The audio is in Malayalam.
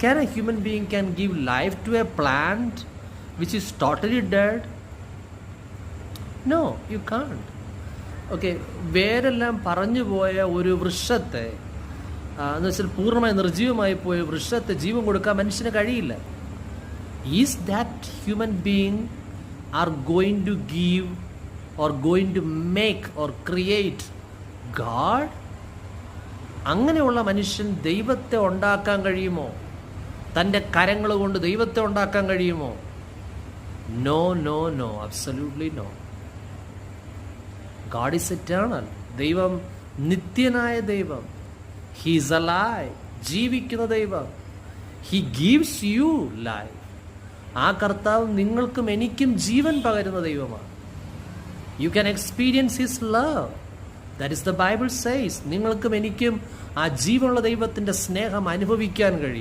Can a human being can give life to a plant which is totally dead? No, you can't. Okay, വേരെല്ലാം പറഞ്ഞു പോയ ഒരു വൃക്ഷത്തെ എന്ന് വെച്ചാൽ പൂർണ്ണമായി നിർജീവമായി പോയ വൃക്ഷത്തെ ജീവൻ കൊടുക്കാൻ മനുഷ്യന് കഴിയില്ല. Is that human being are going to give or going to make or create God? അങ്ങനെയുള്ള മനുഷ്യൻ ദൈവത്തെ ഉണ്ടാക്കാൻ കഴിയുമോ? തൻ്റെ കരങ്ങൾ കൊണ്ട് ദൈവത്തെ ഉണ്ടാക്കാൻ കഴിയുമോ? No no no, absolutely no. God is eternal. ദൈവം നിത്യനായ ദൈവം. ഹി ഈസ് അലൈവ്, ജീവിക്കുന്ന ദൈവം. He gives you life. ആ കർത്താവ് നിങ്ങൾക്കും എനിക്കും ജീവൻ പകരുന്ന ദൈവമാണ്. You can experience his love. That is the Bible says. നിങ്ങൾക്കും എനിക്കും ആ ജീവനുള്ള ദൈവത്തിൻ്റെ സ്നേഹം അനുഭവിക്കാൻ കഴിയും.